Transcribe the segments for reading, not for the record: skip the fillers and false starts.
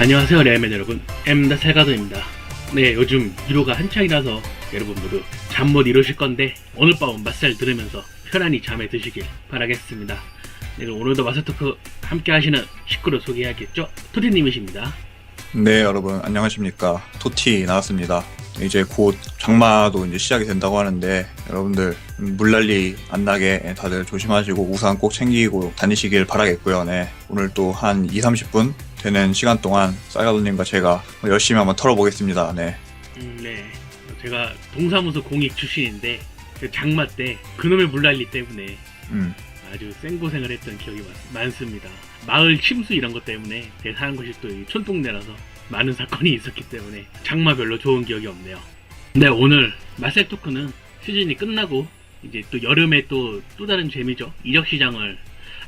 안녕하세요 레알맨 여러분, 엠다 살가도입니다. 네, 요즘 위로가 한창이라서 여러분 모두 잠 못 이루실 건데 오늘 밤은 맛살 들으면서 편안히 잠에 드시길 바라겠습니다. 네, 그럼 오늘도 맛살 토크 함께 하시는 식구를 소개해야겠죠? 토티님이십니다. 네, 여러분 안녕하십니까. 토티 나왔습니다. 이제 곧 장마도 이제 시작이 된다고 하는데 여러분들 물난리 안 나게 다들 조심하시고 우산 꼭 챙기고 다니시길 바라겠고요. 네, 오늘 또 한 2-30분 되는 시간 동안 쌀가루님과 제가 열심히 한번 털어보겠습니다. 네. 네, 제가 동사무소 공익 출신인데 그 장마 때 그놈의 물난리 때문에 아주 생고생을 했던 기억이 많습니다. 마을 침수 이런 것 때문에 제가 사는 곳이 또 촌동네라서 많은 사건이 있었기 때문에 장마 별로 좋은 기억이 없네요. 네, 오늘 마셀 토크는 시즌이 끝나고 이제 또 여름에 또 다른 재미죠. 이적 시장을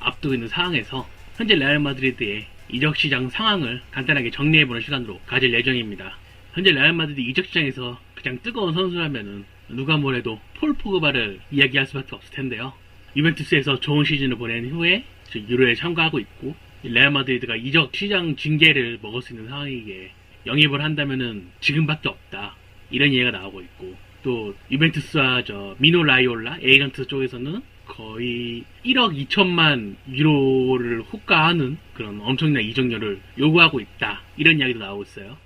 앞두고 있는 상황에서 현재 레알 마드리드의 이적 시장 상황을 간단하게 정리해보는 시간으로 가질 예정입니다. 현재 레알 마드리드 이적 시장에서 가장 뜨거운 선수라면은 누가 뭐래도 폴 포그바를 이야기할 수밖에 없을 텐데요. 유벤투스에서 좋은 시즌을 보낸 후에 유로에 참가하고 있고, 레알 마드리드가 이적 시장 징계를 먹을 수 있는 상황이기에 영입을 한다면은 지금밖에 없다, 이런 얘기가 나오고 있고, 또 유벤투스와 미노 라이올라 에이전트 쪽에서는 거의 1억 2천만 유로를 호가하는 그런 엄청난 이적료를 요구하고 있다, 이런 이야기도 나오고 있어요.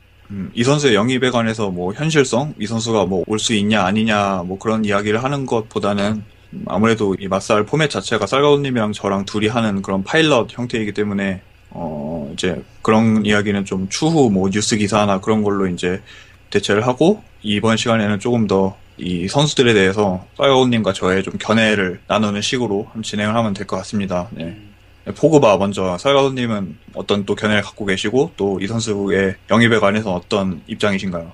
이 선수의 영입에 관해서 뭐 현실성, 이 선수가 뭐 올 수 있냐 아니냐 뭐 그런 이야기를 하는 것보다는 아무래도 이 맞살 포맷 자체가 쌀가루님이랑 저랑 둘이 하는 그런 파일럿 형태이기 때문에 이제 그런 이야기는 좀 추후 뭐 뉴스 기사나 그런 걸로 이제 대체를 하고, 이번 시간에는 조금 더 이 선수들에 대해서 쌀가루님과 저의 좀 견해를 나누는 식으로 한번 진행을 하면 될 것 같습니다. 네. 포그바 먼저, 쌀가루님은 어떤 또 견해를 갖고 계시고 또 이 선수의 영입에 관해서 어떤 입장이신가요?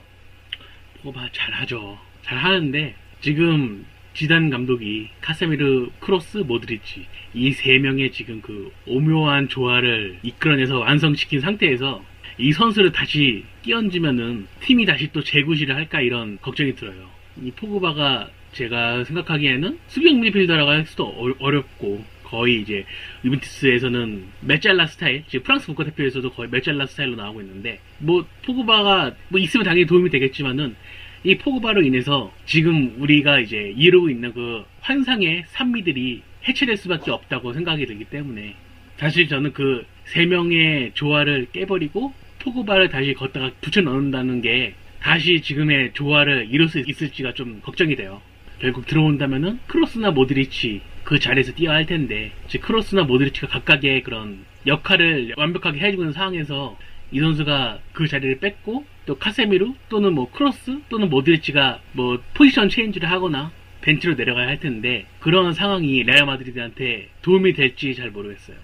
포그바 잘하죠. 잘하는데 지금 지단 감독이 카세미르, 크로스, 모드리치 이 세 명의 지금 그 오묘한 조화를 이끌어내서 완성시킨 상태에서 이 선수를 다시 끼얹으면은 팀이 다시 또 재구시를 할까, 이런 걱정이 들어요. 이 포그바가 제가 생각하기에는 수비형 미드필더라고 할 수도 어렵고, 거의 이제 유벤투스에서는 메짤라 스타일, 지금 프랑스 국가대표에서도 거의 메짤라 스타일로 나오고 있는데, 뭐 포그바가 뭐 있으면 당연히 도움이 되겠지만은 이 포그바로 인해서 지금 우리가 이제 이루고 있는 그 환상의 산미들이 해체될 수밖에 없다고 생각이 들기 때문에, 사실 저는 그 세 명의 조화를 깨버리고 포그바를 다시 걷다가 붙여 넣는다는 게 다시 지금의 조화를 이룰 수 있을지가 좀 걱정이 돼요. 결국 들어온다면은 크로스나 모드리치 그 자리에서 뛰어야 할 텐데, 즉 크로스나 모드리치가 각각의 그런 역할을 완벽하게 해주고 있는 상황에서 이 선수가 그 자리를 뺐고, 또 카세미루 또는 뭐 크로스 또는 모드리치가 뭐 포지션 체인지를 하거나 벤치로 내려가야 할 텐데, 그런 상황이 레알 마드리드한테 도움이 될지 잘 모르겠어요.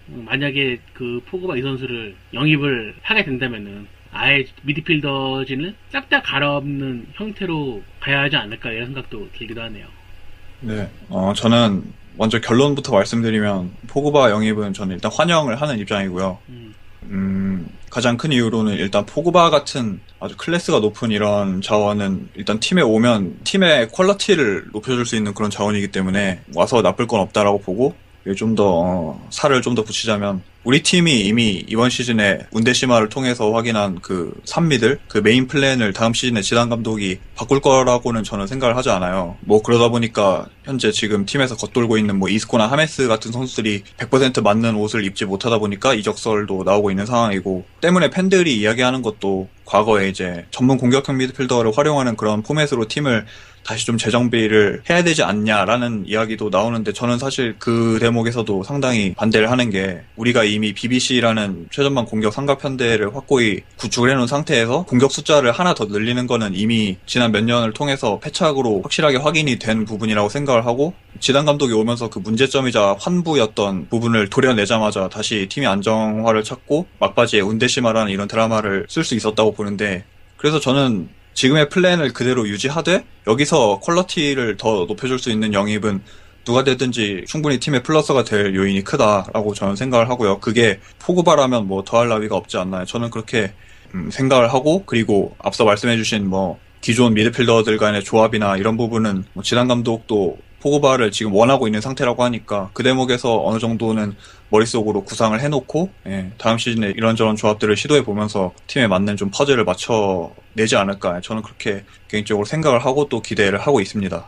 만약에 그 포그바 이 선수를 영입을 하게 된다면은 아예 미드필더진을 싹 다 갈아엎는 형태로 가야 하지 않을까, 이런 생각도 들기도 하네요. 네, 저는 먼저 결론부터 말씀드리면 포그바 영입은 저는 일단 환영을 하는 입장이고요. 가장 큰 이유로는 일단 포그바 같은 아주 클래스가 높은 이런 자원은 일단 팀에 오면 팀의 퀄리티를 높여줄 수 있는 그런 자원이기 때문에 와서 나쁠 건 없다라고 보고, 좀 더 살을 좀 더 붙이자면 우리 팀이 이미 이번 시즌에 운데시마를 통해서 확인한 그 산미들, 그 메인 플랜을 다음 시즌에 지단 감독이 바꿀 거라고는 저는 생각을 하지 않아요. 뭐 그러다 보니까 현재 지금 팀에서 겉돌고 있는 뭐 이스코나 하메스 같은 선수들이 100% 맞는 옷을 입지 못하다 보니까 이적설도 나오고 있는 상황이고, 때문에 팬들이 이야기하는 것도 과거에 이제 전문 공격형 미드필더를 활용하는 그런 포맷으로 팀을 다시 좀 재정비를 해야 되지 않냐라는 이야기도 나오는데, 저는 사실 그 대목에서도 상당히 반대를 하는 게, 우리가 이미 BBC라는 최전방 공격 삼각편대를 확고히 구축을 해놓은 상태에서 공격 숫자를 하나 더 늘리는 거는 이미 지난 몇 년을 통해서 패착으로 확실하게 확인이 된 부분이라고 생각을 하고, 지단 감독이 오면서 그 문제점이자 환부였던 부분을 도려내자마자 다시 팀이 안정화를 찾고 막바지에 운데시마라는 이런 드라마를 쓸 수 있었다고 보는데, 그래서 저는 지금의 플랜을 그대로 유지하되 여기서 퀄리티를 더 높여줄 수 있는 영입은 누가 되든지 충분히 팀의 플러스가 될 요인이 크다라고 저는 생각을 하고요. 그게 포그바라면 뭐 더할 나위가 없지 않나요? 저는 그렇게 생각을 하고, 그리고 앞서 말씀해주신 뭐 기존 미드필더들 간의 조합이나 이런 부분은 뭐 지단 감독도 포그바를 지금 원하고 있는 상태라고 하니까 그 대목에서 어느 정도는 머릿속으로 구상을 해놓고 다음 시즌에 이런저런 조합들을 시도해보면서 팀에 맞는 좀 퍼즐을 맞춰내지 않을까 저는 그렇게 개인적으로 생각을 하고 또 기대를 하고 있습니다.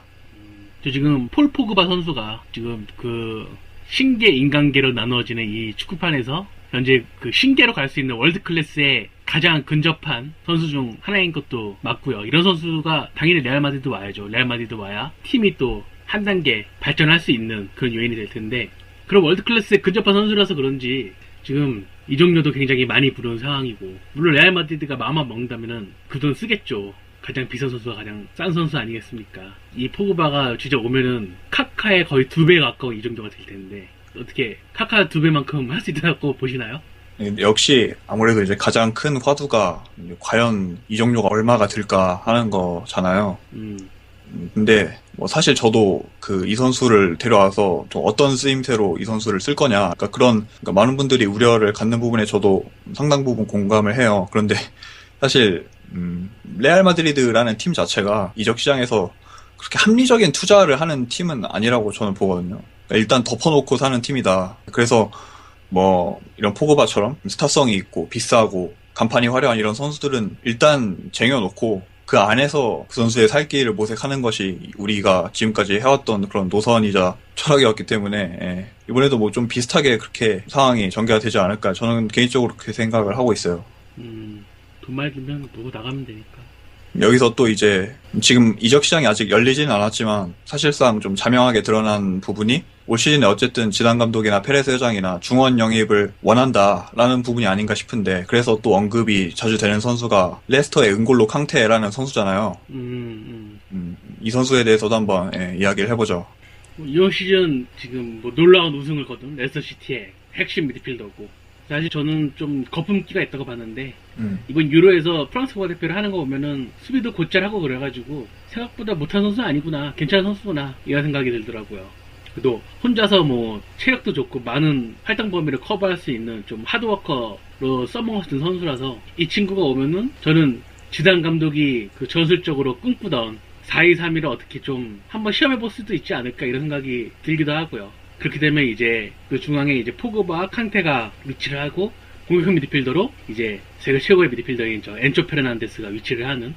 지금 폴 포그바 선수가 지금 그 신계 인간계로 나누어지는 이 축구판에서 현재 그 신계로 갈 수 있는 월드 클래스에 가장 근접한 선수 중 하나인 것도 맞고요. 이런 선수가 당연히 레알 마드리드 와야죠. 레알 마드리드 와야 팀이 또 한 단계 발전할 수 있는 그런 요인이 될 텐데, 그럼 월드 클래스에 근접한 선수라서 그런지 지금 이적료도 굉장히 많이 부르는 상황이고, 물론 레알 마드리드가 마음만 먹는다면은 그 돈 쓰겠죠. 가장 비싼 선수가 가장 싼 선수 아니겠습니까? 이 포그바가 진짜 오면은 카카의 거의 2배 가까운 이적료가 될 텐데, 어떻게 카카 2배만큼 할 수 있다고 보시나요? 역시 아무래도 이제 가장 큰 화두가 과연 이적료가 얼마가 들까 하는 거잖아요. 근데 뭐 사실 저도 그 이 선수를 데려와서 좀 어떤 쓰임새로 이 선수를 쓸 거냐, 그러니까 많은 분들이 우려를 갖는 부분에 저도 상당 부분 공감을 해요. 그런데 사실 레알 마드리드라는 팀 자체가 이적 시장에서 그렇게 합리적인 투자를 하는 팀은 아니라고 저는 보거든요. 그러니까 일단 덮어놓고 사는 팀이다. 그래서 뭐 이런 포그바처럼 스타성이 있고 비싸고 간판이 화려한 이런 선수들은 일단 쟁여놓고 그 안에서 그 선수의 살 길을 모색하는 것이 우리가 지금까지 해왔던 그런 노선이자 철학이었기 때문에 이번에도 뭐 좀 비슷하게 그렇게 상황이 전개가 되지 않을까 저는 개인적으로 그렇게 생각을 하고 있어요. 돈 많이 들면 누구 나가면 되니까. 여기서 또 이제 지금 이적 시장이 아직 열리지는 않았지만 사실상 좀 자명하게 드러난 부분이 올 시즌에 어쨌든 지단 감독이나 페레스 회장이나 중원 영입을 원한다라는 부분이 아닌가 싶은데, 그래서 또 언급이 자주 되는 선수가 레스터의 은골로 캉테라는 선수잖아요. 이 선수에 대해서도 한번 이야기를 해보죠. 이 시즌 지금 뭐 놀라운 우승을 거둔 레스터시티의 핵심 미드필더고, 사실 저는 좀 거품기가 있다고 봤는데 이번 유로에서 프랑스 국가대표를 하는 거 보면은 수비도 곧잘 하고 그래가지고 생각보다 못한 선수 아니구나, 괜찮은 선수구나 이런 생각이 들더라고요. 또 혼자서 뭐 체력도 좋고 많은 활동 범위를 커버할 수 있는 좀 하드워커로 써먹었던 선수라서 이 친구가 오면은 저는 지단 감독이 그 전술적으로 꿈꾸던 4-2-3-1을 어떻게 좀 한번 시험해볼 수도 있지 않을까 이런 생각이 들기도 하고요. 그렇게 되면 이제 그 중앙에 이제 포그바, 칸테가 위치를 하고 공격형 미드필더로 이제 세계 최고의 미드필더인 저 엔초 페르난데스가 위치를 하는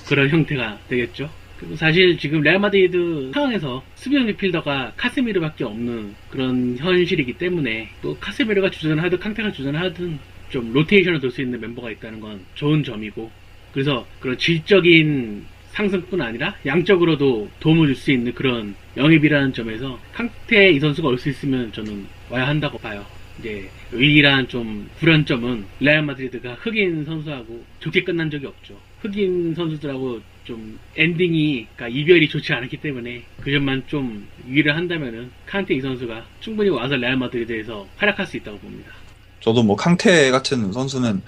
그런 형태가 되겠죠. 그리고 사실 지금 레알 마드리드 상황에서 수비형 미드필더가 카세미르밖에 없는 그런 현실이기 때문에 또 카세미르가 주전을 하든 칸테가 주전을 하든 좀 로테이션을 돌 수 있는 멤버가 있다는 건 좋은 점이고, 그래서 그런 질적인 상승뿐 아니라 양적으로도 도움을 줄 수 있는 그런 영입이라는 점에서 칸테 이 선수가 올 수 있으면 저는 와야 한다고 봐요. 이제 유일한 좀 불안점은 레알 마드리드가 흑인 선수하고 좋게 끝난 적이 없죠. 흑인 선수들하고 좀 엔딩이, 그러니까 이별이 좋지 않았기 때문에 그 점만 좀 유의를 한다면은 칸테 이 선수가 충분히 와서 레알 마드리드에서 활약할 수 있다고 봅니다. 저도 뭐 캉테 같은 선수는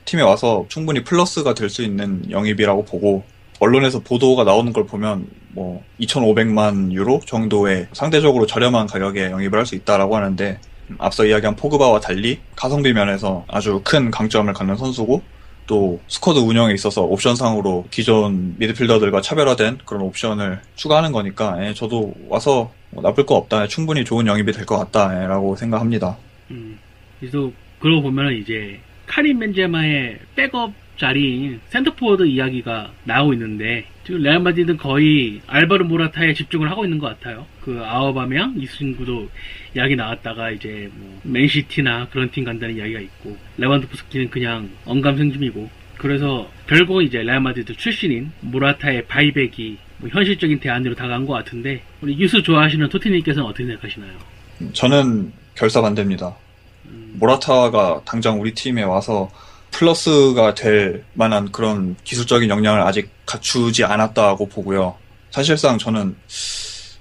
팀에 와서 충분히 플러스가 될 수 있는 영입이라고 보고, 언론에서 보도가 나오는 걸 보면 뭐 2,500만 유로 정도의 상대적으로 저렴한 가격에 영입을 할 수 있다라고 하는데, 앞서 이야기한 포그바와 달리 가성비 면에서 아주 큰 강점을 갖는 선수고, 또 스쿼드 운영에 있어서 옵션상으로 기존 미드필더들과 차별화된 그런 옵션을 추가하는 거니까 저도 와서 뭐 나쁠 거 없다, 충분히 좋은 영입이 될 것 같다라고 생각합니다. 그래서 그러고 보면 이제 카림 벤제마의 백업 자리인 센터포워드 이야기가 나오고 있는데, 지금 레알 마드리드는 거의 알바르 모라타에 집중을 하고 있는 것 같아요. 그 아우바메양 이 친구도 이야기 나왔다가 이제 뭐 맨시티나 그런 팀 간다는 이야기가 있고, 레반도프스키는 그냥 언감생심이고, 그래서 결국은 이제 레알 마드리드 출신인 모라타의 바이백이 뭐 현실적인 대안으로 다가간 것 같은데, 우리 유수 좋아하시는 토티님께서는 어떻게 생각하시나요? 저는 결사반대입니다. 모라타가 당장 우리 팀에 와서 플러스가 될 만한 그런 기술적인 역량을 아직 갖추지 않았다고 보고요. 사실상 저는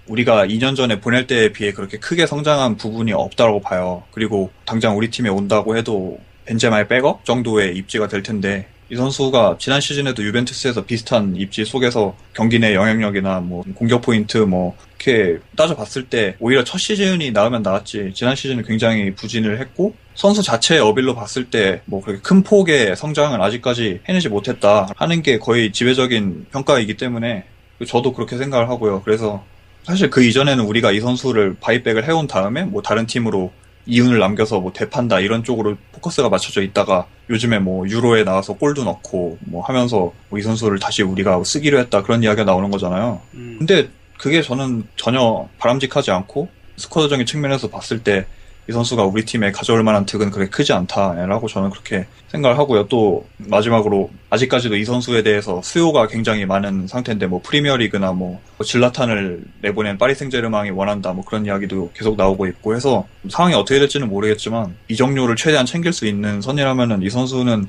우리가 2년 전에 보낼 때에 비해 그렇게 크게 성장한 부분이 없다고 봐요. 그리고 당장 우리 팀에 온다고 해도 벤제마의 백업 정도의 입지가 될 텐데, 이 선수가 지난 시즌에도 유벤투스에서 비슷한 입지 속에서 경기 내 영향력이나 뭐 공격 포인트 뭐 이렇게 따져봤을 때 오히려 첫 시즌이 나으면 나았지, 지난 시즌은 굉장히 부진을 했고, 선수 자체의 어빌로 봤을 때 뭐 그렇게 큰 폭의 성장을 아직까지 해내지 못했다 하는 게 거의 지배적인 평가이기 때문에 저도 그렇게 생각을 하고요. 그래서 사실 그 이전에는 우리가 이 선수를 바이백을 해온 다음에 뭐 다른 팀으로 이윤을 남겨서 뭐 되판다 이런 쪽으로 포커스가 맞춰져 있다가 요즘에 뭐 유로에 나와서 골도 넣고 뭐 하면서 뭐 이 선수를 다시 우리가 쓰기로 했다 그런 이야기가 나오는 거잖아요. 근데 그게 저는 전혀 바람직하지 않고 스쿼드적인 측면에서 봤을 때 이 선수가 우리 팀에 가져올 만한 득은 그렇게 크지 않다라고 저는 그렇게 생각을 하고요. 또 마지막으로 아직까지도 이 선수에 대해서 수요가 굉장히 많은 상태인데 뭐 프리미어리그나 뭐 질라탄을 내보낸 파리 생제르맹이 원한다 뭐 그런 이야기도 계속 나오고 있고 해서 상황이 어떻게 될지는 모르겠지만 이적료를 최대한 챙길 수 있는 선이라면은 이 선수는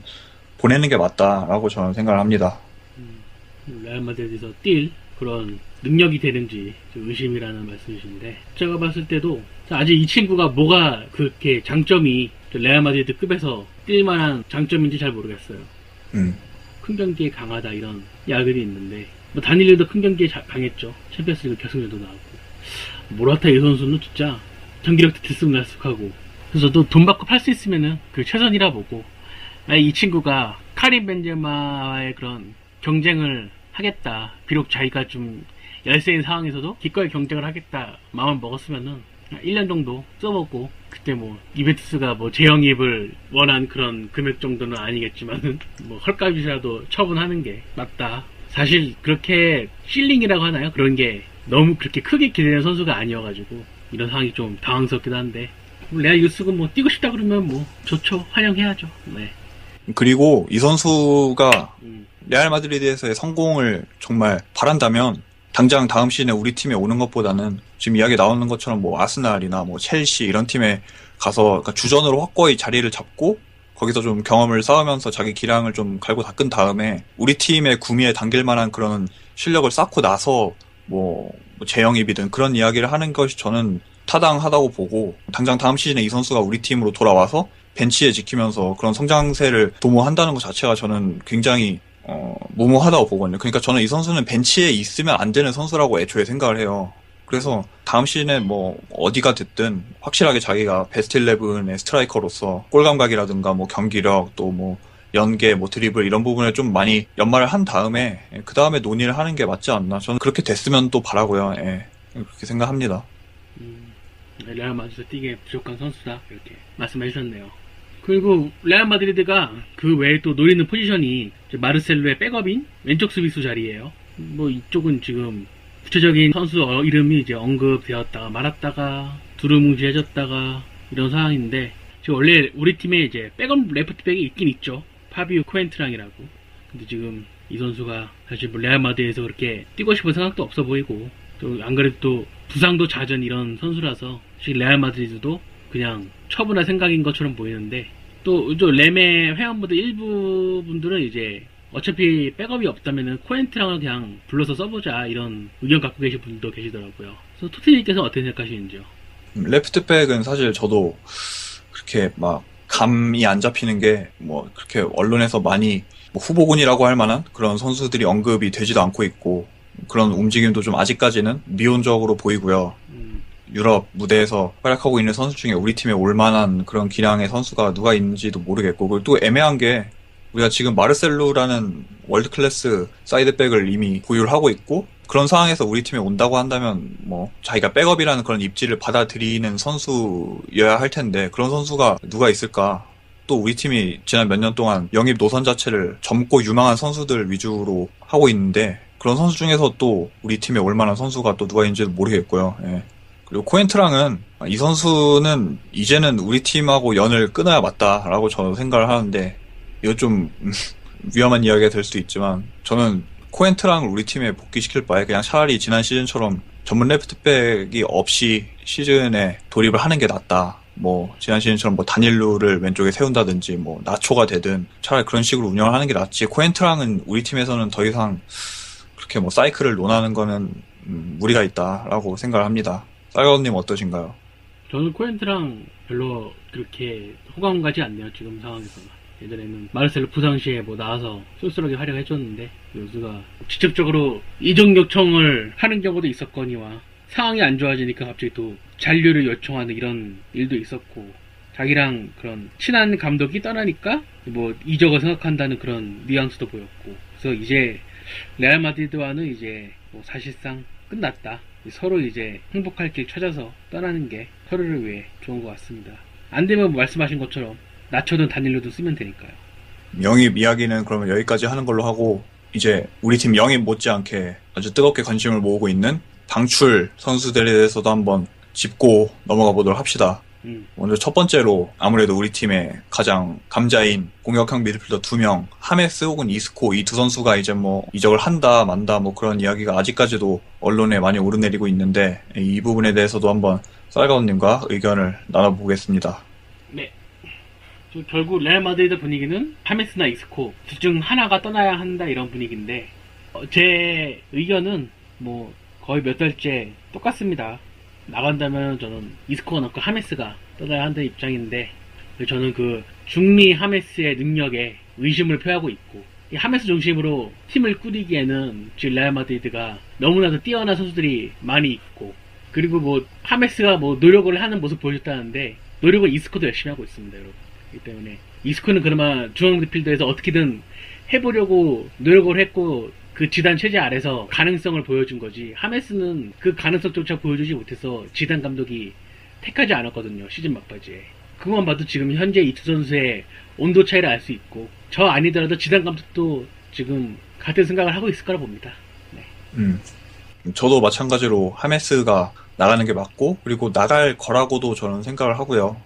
보내는 게 맞다라고 저는 생각을 합니다. 레알 마드리드에서 뛸 그런 능력이 되는지 좀 의심이라는 말씀이신데, 제가 봤을 때도 아직 이 친구가 뭐가 그렇게 장점이 레알 마드리드 급에서 뛸 만한 장점인지 잘 모르겠어요. 큰 경기에 강하다 이런 이야기들이 있는데, 뭐 다닐리도 큰 경기에 강했죠. 챔피언스리그 결승전도 나왔고, 모라타 이 선수는 진짜 경기력도 들쑥날쑥하고, 그래서 또 돈 받고 팔 수 있으면은 그 최선이라 보고, 이 친구가 카림 벤제마와의 그런 경쟁을 하겠다, 비록 자기가 좀 열세인 상황에서도 기꺼이 경쟁을 하겠다 마음을 먹었으면은 1년 정도 써보고, 그때 뭐 유벤투스가 뭐 재영입을 원한 그런 금액 정도는 아니겠지만은 뭐 헐값이라도 처분하는 게 맞다. 사실 그렇게 실링이라고 하나요? 그런 게 너무 그렇게 크게 기대는 선수가 아니어가지고 이런 상황이 좀 당황스럽기도 한데, 레알 유스가 뭐 뛰고 싶다 그러면 뭐 좋죠. 환영해야죠. 네. 그리고 이 선수가 레알 마드리드에서의 성공을 정말 바란다면 당장 다음 시즌에 우리 팀에 오는 것보다는 지금 이야기 나오는 것처럼 뭐 아스날이나 뭐 첼시 이런 팀에 가서 그러니까 주전으로 확고히 자리를 잡고 거기서 좀 경험을 쌓으면서 자기 기량을 좀 갈고 닦은 다음에 우리 팀의 구미에 당길 만한 그런 실력을 쌓고 나서 뭐 재영입이든 그런 이야기를 하는 것이 저는 타당하다고 보고, 당장 다음 시즌에 이 선수가 우리 팀으로 돌아와서 벤치에 지키면서 그런 성장세를 도모한다는 것 자체가 저는 굉장히 무모하다고 보거든요. 그러니까 저는 이 선수는 벤치에 있으면 안 되는 선수라고 애초에 생각을 해요. 그래서 다음 시즌에 뭐 어디가 됐든 확실하게 자기가 베스트 11의 스트라이커로서 골 감각이라든가 뭐 경기력 또 뭐 연계 뭐 드리블 이런 부분에 좀 많이 연마를 한 다음에 그 다음에 논의를 하는 게 맞지 않나. 저는 그렇게 됐으면 또 바라고요. 예. 그렇게 생각합니다. 레알 마드리드 뛰기에 부족한 선수다 이렇게 말씀해 주셨네요. 그리고 레알 마드리드가 그 외에 또 노리는 포지션이 마르셀로의 백업인 왼쪽 수비수 자리예요. 뭐 이쪽은 지금 구체적인 선수 이름이 이제 언급되었다가 말았다가 두루뭉실해졌다가 이런 상황인데, 지금 원래 우리 팀에 이제 백업 레프트백이 있긴 있죠. 파비오 코엔트랑이라고. 근데 지금 이 선수가 사실 뭐 레알 마드리드에서 그렇게 뛰고 싶은 생각도 없어 보이고, 또 안 그래도 또 부상도 잦은 이런 선수라서 지금 레알 마드리드도 그냥 처분할 생각인 것처럼 보이는데, 또 램의 회원분들 일부 분들은 이제 어차피 백업이 없다면은 코엔트랑을 그냥 불러서 써보자 이런 의견 갖고 계신 분도 계시더라고요. 그래서 토티님께서 어떻게 생각하시는지요? 레프트백은 사실 저도 그렇게 막 감이 안 잡히는 게 뭐 그렇게 언론에서 많이 뭐 후보군이라고 할 만한 그런 선수들이 언급이 되지도 않고 있고, 그런 움직임도 좀 아직까지는 미온적으로 보이고요. 유럽 무대에서 활약하고 있는 선수 중에 우리 팀에 올 만한 그런 기량의 선수가 누가 있는지도 모르겠고, 그리고 또 애매한 게 우리가 지금 마르셀로라는 월드 클래스 사이드백을 이미 보유를 하고 있고, 그런 상황에서 우리 팀에 온다고 한다면 뭐 자기가 백업이라는 그런 입지를 받아들이는 선수여야 할 텐데 그런 선수가 누가 있을까? 또 우리 팀이 지난 몇 년 동안 영입 노선 자체를 젊고 유망한 선수들 위주로 하고 있는데 그런 선수 중에서 또 우리 팀에 올 만한 선수가 또 누가 있는지도 모르겠고요. 예. 그리고 코엔트랑은 이 선수는 이제는 우리 팀하고 연을 끊어야 맞다라고 저는 생각을 하는데, 이거 좀 위험한 이야기가 될 수도 있지만 저는 코엔트랑을 우리 팀에 복귀시킬 바에 그냥 차라리 지난 시즌처럼 전문 레프트백이 없이 시즌에 돌입을 하는 게 낫다. 뭐 지난 시즌처럼 뭐 다닐루를 왼쪽에 세운다든지 뭐 나초가 되든 차라리 그런 식으로 운영을 하는 게 낫지, 코엔트랑은 우리 팀에서는 더 이상 그렇게 뭐 사이클을 논하는 거는 무리가 있다라고 생각을 합니다. 쌀가우님 어떠신가요? 저는 코엔트랑 별로 그렇게 호감 가지 않네요. 지금 상황에서는. 예전에는 마르셀로 부상 시에 뭐 나와서 쏠쏠하게 활약해줬는데 요즈가 직접적으로 이적 요청을 하는 경우도 있었거니와 상황이 안 좋아지니까 갑자기 또 잔류를 요청하는 이런 일도 있었고, 자기랑 그런 친한 감독이 떠나니까 뭐 이적을 생각한다는 그런 뉘앙스도 보였고, 그래서 이제 레알 마드리드와는 이제 뭐 사실상 끝났다 서로 이제 행복할 길 찾아서 떠나는 게 서로를 위해 좋은 것 같습니다. 안 되면 말씀하신 것처럼 나초든 단일로든 쓰면 되니까요. 영입 이야기는 그러면 여기까지 하는 걸로 하고, 이제 우리 팀 영입 못지않게 아주 뜨겁게 관심을 모으고 있는 방출 선수들에 대해서도 한번 짚고 넘어가 보도록 합시다. 먼저 첫 번째로 아무래도 우리 팀의 가장 감자인 공격형 미드필더 2명, 하메스 혹은 이스코, 이 두 선수가 이제 뭐 이적을 한다 만다 뭐 그런 이야기가 아직까지도 언론에 많이 오르내리고 있는데, 이 부분에 대해서도 한번 쌀가운님과 의견을 나눠보겠습니다. 네. 결국 레알 마드리드 분위기는 하메스나 이스코 둘 중 하나가 떠나야 한다 이런 분위기인데, 제 의견은 뭐 거의 몇 달째 똑같습니다. 나간다면 저는 이스코가 넣고 하메스가 떠나야 한다는 입장인데, 저는 그 중미 하메스의 능력에 의심을 표하고 있고, 이 하메스 중심으로 팀을 꾸리기에는 지금 레알 마드리드가 너무나도 뛰어난 선수들이 많이 있고, 그리고 뭐 하메스가 뭐 노력을 하는 모습 보여줬다는데 노력을 이스코도 열심히 하고 있습니다, 여러분. 그렇기 때문에 이스코는 그나마 중앙 미드필더에서 어떻게든 해보려고 노력을 했고 그 지단 체제 아래서 가능성을 보여준 거지, 하메스는 그 가능성조차 보여주지 못해서 지단 감독이 택하지 않았거든요, 시즌 막바지에. 그것만 봐도 지금 현재 이 두 선수의 온도 차이를 알 수 있고, 저 아니더라도 지단 감독도 지금 같은 생각을 하고 있을 거라 봅니다. 네. 저도 마찬가지로 하메스가 나가는 게 맞고, 그리고 나갈 거라고도 저는 생각을 하고요.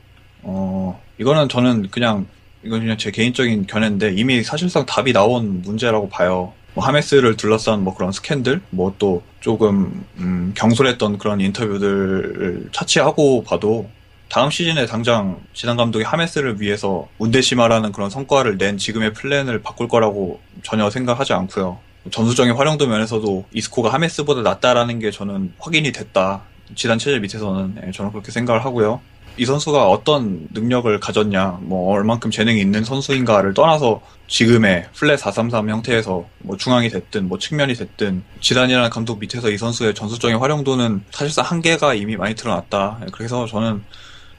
이거는 이건 그냥 제 개인적인 견해인데, 이미 사실상 답이 나온 문제라고 봐요. 뭐 하메스를 둘러싼 뭐 그런 스캔들, 뭐 또 조금 경솔했던 그런 인터뷰들을 차치하고 봐도 다음 시즌에 당장 지단 감독이 하메스를 위해서 운데시마라는 그런 성과를 낸 지금의 플랜을 바꿀 거라고 전혀 생각하지 않고요. 전술적인 활용도 면에서도 이스코가 하메스보다 낫다라는 게 저는 확인이 됐다, 지단 체제 밑에서는. 저는 그렇게 생각을 하고요. 이 선수가 어떤 능력을 가졌냐, 뭐 얼만큼 재능이 있는 선수인가를 떠나서 지금의 플랫 433 형태에서 뭐 중앙이 됐든 뭐 측면이 됐든 지단이라는 감독 밑에서 이 선수의 전술적인 활용도는 사실상 한계가 이미 많이 드러났다. 그래서 저는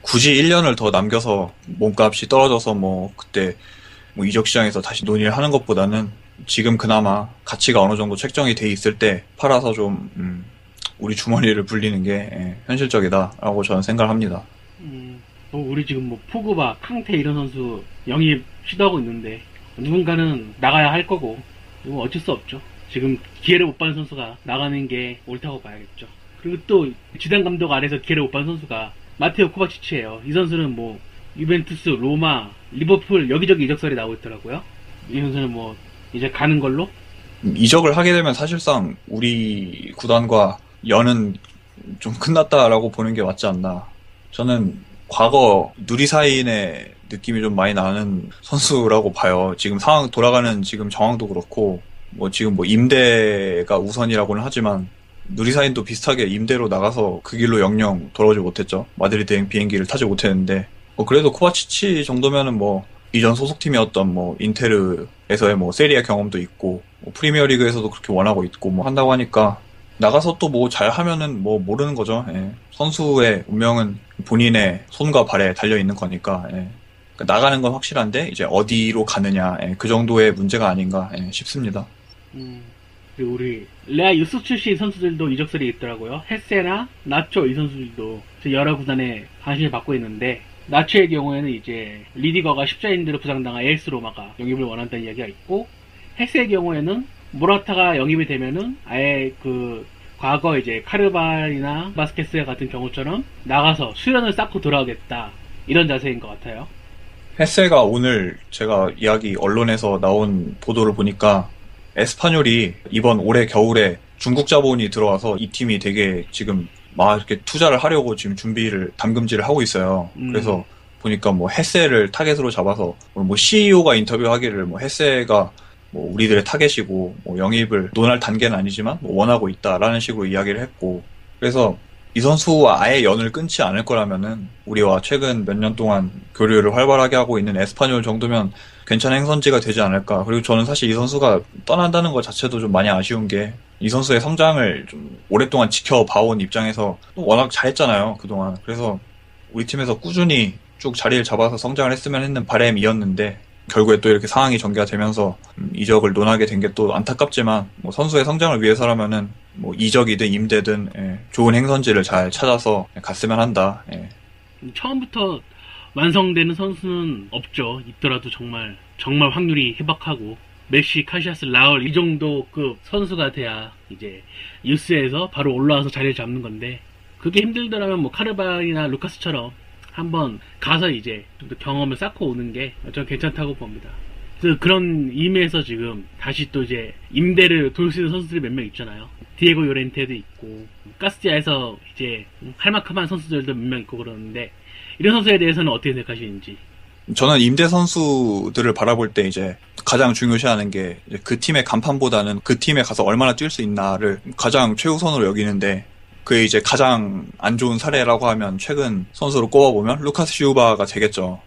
굳이 1년을 더 남겨서 몸값이 떨어져서 뭐 그때 뭐 이적 시장에서 다시 논의를 하는 것보다는 지금 그나마 가치가 어느 정도 책정이 돼 있을 때 팔아서 좀 우리 주머니를 불리는 게 현실적이다라고 저는 생각을 합니다. 우리 지금 뭐 포그바, 캉테 이런 선수 영입 시도하고 있는데 누군가는 나가야 할 거고, 이건 어쩔 수 없죠. 지금 기회를 못 받은 선수가 나가는 게 옳다고 봐야겠죠. 그리고 또 지단 감독 아래서 기회를 못 받은 선수가 마테오 코바치치예요. 이 선수는 뭐 유벤투스, 로마, 리버풀 여기저기 이적설이 나오고 있더라고요. 이 선수는 뭐 이제 가는 걸로? 이적을 하게 되면 사실상 우리 구단과 연은 좀 끝났다라고 보는 게 맞지 않나. 저는 과거 누리사인의 느낌이 좀 많이 나는 선수라고 봐요. 지금 상황 돌아가는 지금 정황도 그렇고, 뭐 지금 뭐 임대가 우선이라고는 하지만 누리사인도 비슷하게 임대로 나가서 그 길로 영영 돌아오지 못했죠. 마드리드행 비행기를 타지 못했는데, 그래도 코바치치 정도면은 뭐 이전 소속팀이었던 뭐 인테르에서의 뭐 세리아 경험도 있고, 뭐 프리미어리그에서도 그렇게 원하고 있고 뭐 한다고 하니까 나가서 또 뭐 잘하면은 뭐 모르는 거죠. 선수의 운명은 본인의 손과 발에 달려 있는 거니까. 그러니까 나가는 건 확실한데 이제 어디로 가느냐, 그 정도의 문제가 아닌가 싶습니다. 그리고 우리 레아 유스 출신 선수들도 이적설이 있더라고요. 헤세나 나초 이 선수들도 여러 구단에 관심을 받고 있는데, 나초의 경우에는 이제 리디거가 십자인대로 부상당한 AS 로마가 영입을 원한다는 이야기가 있고, 헤세의 경우에는 모라타가 영입이 되면은 아예 그 과거 이제 카르발이나 바스케스 같은 경우처럼 나가서 수련을 쌓고 돌아오겠다, 이런 자세인 것 같아요. 헤세가 오늘 제가 이야기 언론에서 나온 보도를 보니까 에스파뇰이 이번 올해 겨울에 중국 자본이 들어와서 이 팀이 되게 지금 막 이렇게 투자를 하려고 지금 담금질을 하고 있어요. 그래서 보니까 뭐 헤세를 타겟으로 잡아서 뭐 CEO가 인터뷰하기를 뭐 헤세가 뭐 우리들의 타겟이고 뭐 영입을 논할 단계는 아니지만 뭐 원하고 있다라는 식으로 이야기를 했고, 그래서 이 선수와 아예 연을 끊지 않을 거라면은 우리와 최근 몇 년 동안 교류를 활발하게 하고 있는 에스파뇰 정도면 괜찮은 행선지가 되지 않을까. 그리고 저는 사실 이 선수가 떠난다는 것 자체도 좀 많이 아쉬운 게, 이 선수의 성장을 좀 오랫동안 지켜봐온 입장에서 워낙 잘했잖아요, 그동안. 그래서 우리 팀에서 꾸준히 쭉 자리를 잡아서 성장을 했으면 했는 바람이었는데, 결국에 또 이렇게 상황이 전개가 되면서 이적을 논하게 된 게 또 안타깝지만 뭐 선수의 성장을 위해서라면은 뭐 이적이든 임대든 좋은 행선지를 잘 찾아서 갔으면 한다. 예. 처음부터 완성되는 선수는 없죠. 있더라도 정말 확률이 희박하고 메시, 카시아스, 라울 이 정도 급 선수가 돼야 이제 유스에서 바로 올라와서 자리를 잡는 건데 그게 힘들더라면 뭐 카르발이나 루카스처럼 한번 가서 이제 좀 더 경험을 쌓고 오는 게 전 괜찮다고 봅니다. 그래서 그런 의미에서 지금 다시 또 이제 임대를 돌 수 있는 선수들이 몇 명 있잖아요. 디에고 요렌테도 있고 카스티아에서 이제 할 만큼한 선수들도 몇 명 있고 그러는데 이런 선수에 대해서는 어떻게 생각하시는지? 저는 임대 선수들을 바라볼 때 이제 가장 중요시하는 게 그 팀의 간판보다는 그 팀에 가서 얼마나 뛸 수 있나를 가장 최우선으로 여기는데 그게 이제 가장 안 좋은 사례라고 하면 최근 선수로 꼽아보면 루카스 슈바가 되겠죠.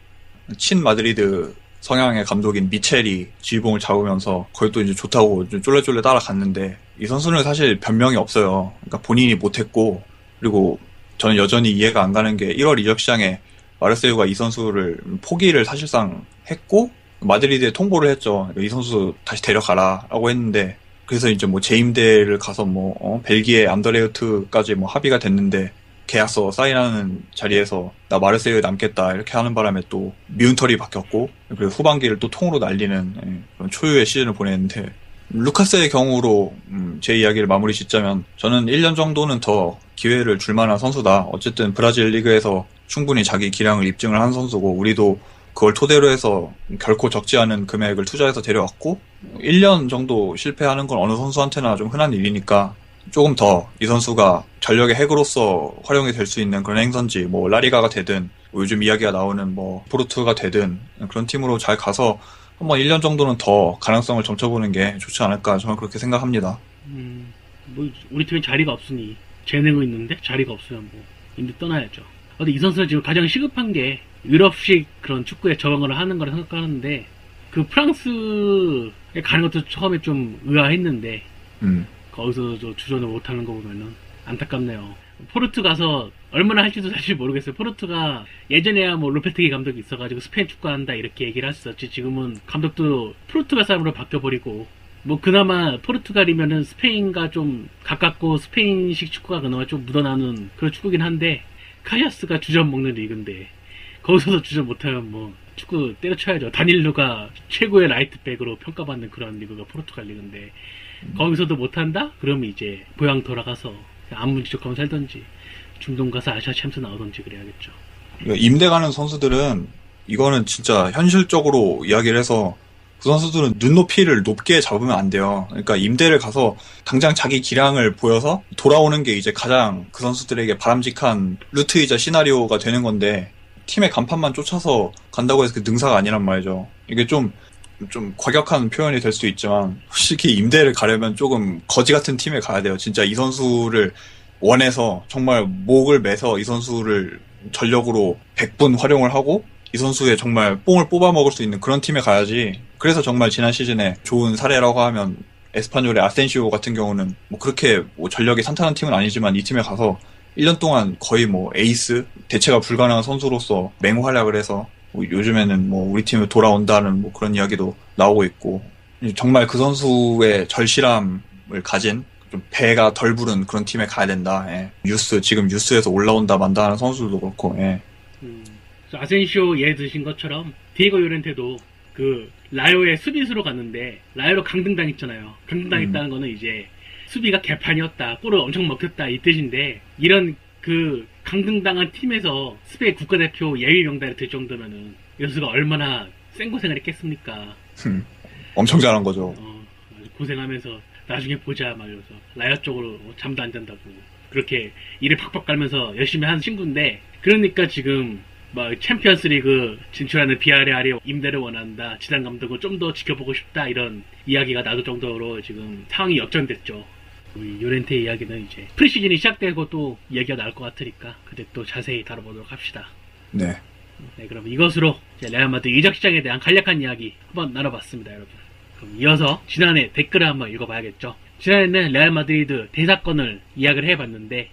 친 마드리드 성향의 감독인 미첼이 지휘봉을 잡으면서 거의 또 이제 좋다고 좀 쫄래쫄래 따라갔는데 이 선수는 사실 변명이 없어요. 그러니까 본인이 못했고 그리고 저는 여전히 이해가 안 가는 게 1월 이적 시장에 마르세유가 이 선수를 포기를 사실상 했고 마드리드에 통보를 했죠. 이 선수 다시 데려가라 라고 했는데 그래서 이제 뭐 재임대를 가서 뭐 벨기에 암더레우트까지 뭐 합의가 됐는데 계약서 사인하는 자리에서 나 마르세유에 남겠다 이렇게 하는 바람에 또 미운 털이 박혔고 그리고 후반기를 또 통으로 날리는 그런 초유의 시즌을 보냈는데 루카스의 경우로 제 이야기를 마무리 짓자면 저는 1년 정도는 더 기회를 줄 만한 선수다. 어쨌든 브라질 리그에서 충분히 자기 기량을 입증을 한 선수고 우리도 그걸 토대로 해서 결코 적지 않은 금액을 투자해서 데려왔고 1년 정도 실패하는 건 어느 선수한테나 좀 흔한 일이니까 조금 더 이 선수가 전력의 핵으로서 활용이 될 수 있는 그런 행선지 뭐 라리가가 되든 뭐 요즘 이야기가 나오는 뭐 포르투가 되든 그런 팀으로 잘 가서 한번 1년 정도는 더 가능성을 점쳐보는 게 좋지 않을까 저는 그렇게 생각합니다. 뭐 우리 팀에 자리가 없으니 재능은 있는데 자리가 없으면 뭐 임대 떠나야죠. 근데 이 선수는 지금 가장 시급한 게 유럽식 그런 축구에 적응을 하는 거라 생각하는데 그 프랑스에 가는 것도 처음에 좀 의아했는데 거기서 주전을 못하는 거 보면은 안타깝네요. 포르투 가서 얼마나 할지도 사실 모르겠어요. 포르투가 예전에야 뭐 로페테기 감독이 있어가지고 스페인 축구한다 이렇게 얘기를 했었지. 지금은 감독도 포르투갈 사람으로 바뀌어버리고 뭐 그나마 포르투갈이면은 스페인과 좀 가깝고 스페인식 축구가 그나마 좀 묻어나는 그런 축구긴 한데 카시아스가 주전 먹는 리그인데 거기서도 주전 못하면 뭐 축구 때려쳐야죠. 다닐루가 최고의 라이트백으로 평가받는 그런 리그가 포르투갈 리그인데 거기서도 못한다? 그러면 이제 고향 돌아가서 안문지적하면 살던지 중동 가서 아시아 챔스 나오던지 그래야겠죠. 임대 가는 선수들은 이거는 진짜 현실적으로 이야기를 해서 그 선수들은 눈높이를 높게 잡으면 안 돼요. 그러니까 임대를 가서 당장 자기 기량을 보여서 돌아오는 게 이제 가장 그 선수들에게 바람직한 루트이자 시나리오가 되는 건데 팀의 간판만 쫓아서 간다고 해서 그 능사가 아니란 말이죠. 이게 좀 과격한 표현이 될 수 있지만 솔직히 임대를 가려면 조금 거지 같은 팀에 가야 돼요. 진짜 이 선수를 원해서 정말 목을 매서 이 선수를 전력으로 100분 활용을 하고 이 선수의 정말 뽕을 뽑아 먹을 수 있는 그런 팀에 가야지. 그래서 정말 지난 시즌에 좋은 사례라고 하면 에스파뇰의 아센시오 같은 경우는 뭐 그렇게 뭐 전력이 탄탄한 팀은 아니지만 이 팀에 가서 1년 동안 거의 뭐 에이스 대체가 불가능한 선수로서 맹활약을 해서 뭐 요즘에는 뭐 우리 팀에 돌아온다는 뭐 그런 이야기도 나오고 있고 정말 그 선수의 절실함을 가진 좀 배가 덜 부른 그런 팀에 가야 된다. 예. 지금 유스에서 올라온다 만다 하는 선수들도 그렇고. 예. 아센시오 예를 드신 것처럼 디에고 요렌테도 그 라요의 수비수로 갔는데 라요로 강등당했잖아요. 강등당했다는 거는 이제 수비가 개판이었다, 골을 엄청 먹혔다 이 뜻인데 이런 그 강등당한 팀에서 스페인 국가대표 예비 명단에 들 정도면은 이 선수가 얼마나 생고생을 했겠습니까? 엄청 잘한 거죠. 고생하면서 나중에 보자 말면서 라요 쪽으로 잠도 안 잔다고 그렇게 일을 팍팍 깔면서 열심히 한 친구인데 그러니까 지금 막 챔피언스리그 진출하는 비아레알이 임대를 원한다. 지단 감독은 좀 더 지켜보고 싶다. 이런 이야기가 나올 정도로 지금 상황이 역전됐죠. 우리 요렌테 이야기는 이제 프리시즌이 시작되고 또 이야기가 나올 것 같으니까 그때 또 자세히 다뤄보도록 합시다. 네. 네, 그럼 이것으로 레알 마드리드 이적 시장에 대한 간략한 이야기 한번 나눠봤습니다, 여러분. 그럼 이어서 지난해 댓글을 한번 읽어봐야겠죠. 지난해는 레알 마드리드 대사건을 이야기를 해봤는데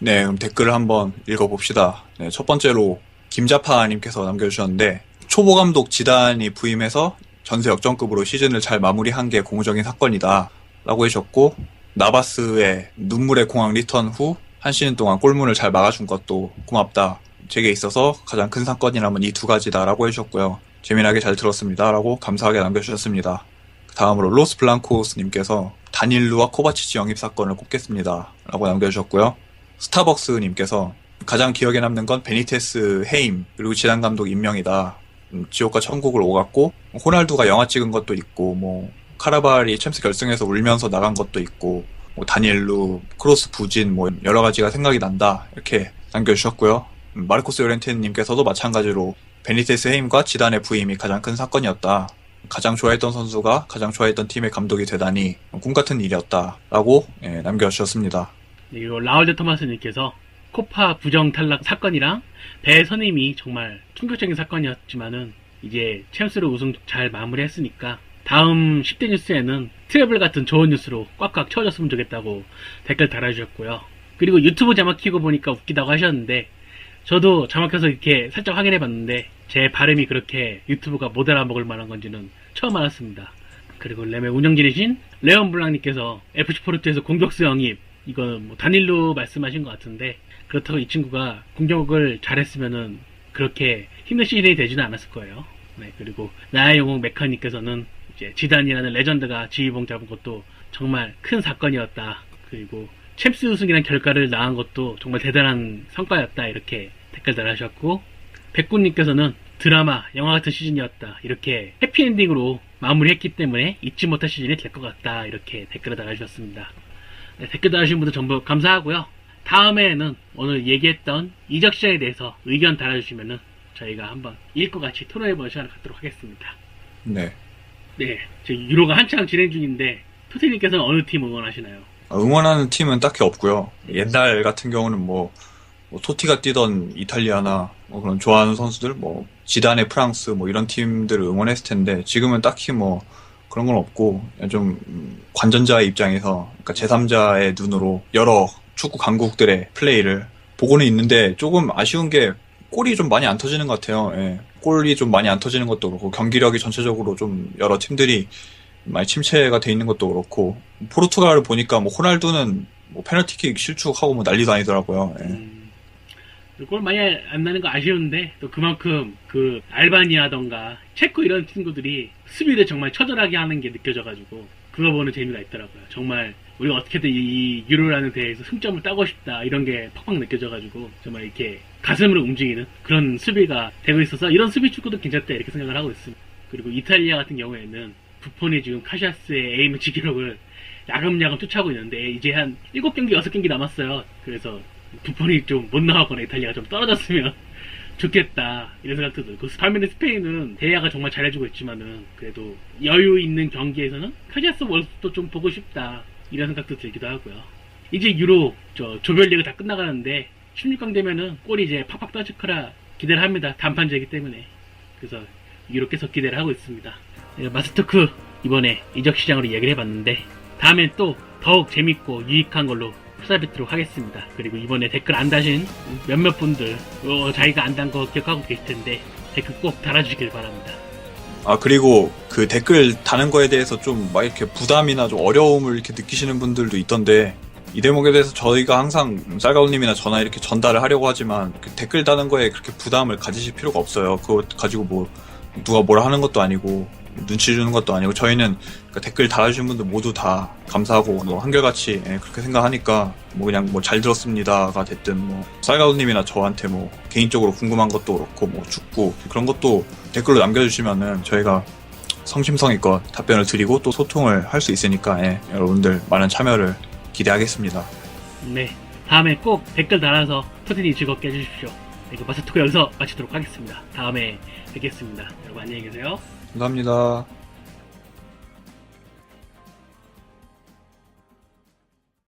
네, 그럼 댓글을 한번 읽어봅시다. 네, 첫 번째로 김자파님께서 남겨주셨는데 초보 감독 지단이 부임해서 전세 역전급으로 시즌을 잘 마무리한 게 고무적인 사건이다 라고 해주셨고, 나바스의 눈물의 공항 리턴 후 한 시즌 동안 골문을 잘 막아준 것도 고맙다, 제게 있어서 가장 큰 사건이라면 이 두 가지다라고 해주셨고요. 재미나게 잘 들었습니다 라고 감사하게 남겨주셨습니다. 다음으로 로스 블랑코스님께서 다닐루와 코바치치 영입 사건을 꼽겠습니다 라고 남겨주셨고요. 스타벅스님께서 가장 기억에 남는 건 베니테스 해임 그리고 지단 감독 임명이다. 지옥과 천국을 오갔고, 호날두가 영화 찍은 것도 있고, 뭐 카라발이 챔스 결승에서 울면서 나간 것도 있고, 뭐 다니엘루, 크로스 부진, 뭐 여러 가지가 생각이 난다 이렇게 남겨주셨고요. 마르코스 요렌틴님께서도 마찬가지로 베니테스 해임과 지단의 부임이 가장 큰 사건이었다. 가장 좋아했던 선수가 가장 좋아했던 팀의 감독이 되다니 꿈같은 일이었다라고 남겨주셨습니다. 그리고 라울드 토마스님께서 코파 부정 탈락 사건이랑 배 선임이 정말 충격적인 사건이었지만은 이제 챔스로 우승 잘 마무리했으니까 다음 10대 뉴스에는 트래블 같은 좋은 뉴스로 꽉꽉 채워졌으면 좋겠다고 댓글 달아주셨고요. 그리고 유튜브 자막 키고 보니까 웃기다고 하셨는데, 저도 자막해서 이렇게 살짝 확인해봤는데 제 발음이 그렇게 유튜브가 못 알아먹을 만한 건지는 처음 알았습니다. 그리고 램의 운영진이신 레온 블랑님께서 FC 포르투에서 공격수 영입, 이건 뭐 다닐루 말씀하신 것 같은데, 그렇다고 이 친구가 공격을 잘했으면은 그렇게 힘든 시즌이 되지는 않았을 거예요. 네, 그리고 나의 영웅 메카님께서는 이제 지단이라는 레전드가 지휘봉 잡은 것도 정말 큰 사건이었다. 그리고 챔스 우승이라는 결과를 낳은 것도 정말 대단한 성과였다. 이렇게 댓글 달아주셨고, 백군님께서는 드라마, 영화 같은 시즌이었다. 이렇게 해피엔딩으로 마무리했기 때문에 잊지 못할 시즌이 될 것 같다. 이렇게 댓글을 달아주셨습니다. 네, 댓글 달아주신 분들 전부 감사하고요. 다음에는 오늘 얘기했던 이적 시장에 대해서 의견 달아주시면은 저희가 한번 읽고 같이 토론해보는 시간을 갖도록 하겠습니다. 네. 네, 지금 유로가 한창 진행 중인데 토티님께서는 어느 팀 응원하시나요? 응원하는 팀은 딱히 없고요. 옛날 같은 경우는 뭐 토티가 뛰던 이탈리아나 뭐 그런 좋아하는 선수들, 뭐 지단의 프랑스 뭐 이런 팀들을 응원했을 텐데, 지금은 딱히 뭐 그런 건 없고, 좀 관전자의 입장에서, 그러니까 제3자의 눈으로 여러 축구 강국들의 플레이를 보고는 있는데, 조금 아쉬운 게 골이 좀 많이 안 터지는 것 같아요. 예. 골이 좀 많이 안 터지는 것도 그렇고, 경기력이 전체적으로 좀 여러 팀들이 많이 침체가 돼 있는 것도 그렇고, 포르투갈을 보니까 뭐 호날두는 뭐 페널티킥 실축하고 뭐 난리도 아니더라고요. 예. 골 많이 안 나는 거 아쉬운데, 또 그만큼 그 알바니아던가 체코 이런 친구들이 수비를 정말 처절하게 하는 게 느껴져가지고 그거 보는 재미가 있더라고요. 정말 우리가 어떻게든 이 유로라는 대회에서 승점을 따고 싶다, 이런 게 팍팍 느껴져가지고 정말 이렇게 가슴으로 움직이는 그런 수비가 되고 있어서, 이런 수비 축구도 괜찮다 이렇게 생각을 하고 있습니다. 그리고 이탈리아 같은 경우에는 부폰이 지금 카시아스의 A매치 기록을 야금야금 쫓아오고 있는데, 이제 한 7경기 6경기 남았어요. 그래서 부폰이 좀 못 나가거나 이탈리아가 좀 떨어졌으면 좋겠다 이런 생각도 들고, 반면에 스페인은 대야가 정말 잘해주고 있지만은 그래도 여유 있는 경기에서는 카시아스 월스도 좀 보고 싶다 이런 생각도 들기도 하고요. 이제 유로 조별리그 다 끝나가는데 16강 되면은 골이 이제 팍팍 떠질 거라 기대를 합니다. 단판제이기 때문에. 그래서 유로 계속 기대를 하고 있습니다. 마스터크 이번에 이적 시장으로 얘기를 해봤는데, 다음엔 또 더욱 재밌고 유익한 걸로 찾아뵙도록 하겠습니다. 그리고 이번에 댓글 안 다신 몇몇 분들, 자기가 안 단 거 기억하고 계실 텐데 댓글 꼭 달아주시길 바랍니다. 그리고 그 댓글 다는 거에 대해서 좀 막 이렇게 부담이나 좀 어려움을 이렇게 느끼시는 분들도 있던데, 이 대목에 대해서 저희가 항상 쌀가우님이나 저나 이렇게 전달을 하려고 하지만, 그 댓글 다는 거에 그렇게 부담을 가지실 필요가 없어요. 그거 가지고 뭐 누가 뭐라 하는 것도 아니고 눈치 주는 것도 아니고, 저희는 그 댓글 달아주신 분들 모두 다 감사하고 뭐 한결같이 그렇게 생각하니까, 뭐 그냥 뭐 잘 들었습니다가 됐든, 뭐 쌀가우님이나 저한테 뭐 개인적으로 궁금한 것도 그렇고, 뭐 축구 그런 것도 댓글로 남겨주시면은 저희가 성심성의껏 답변을 드리고 또 소통을 할 수 있으니까, 여러분들 많은 참여를 기대하겠습니다. 네, 다음에 꼭 댓글 달아서 토티니 즐겁게 해주십시오. 이거 마스터크 여기서 마치도록 하겠습니다. 다음에 뵙겠습니다. 여러분 안녕히 계세요. 감사합니다.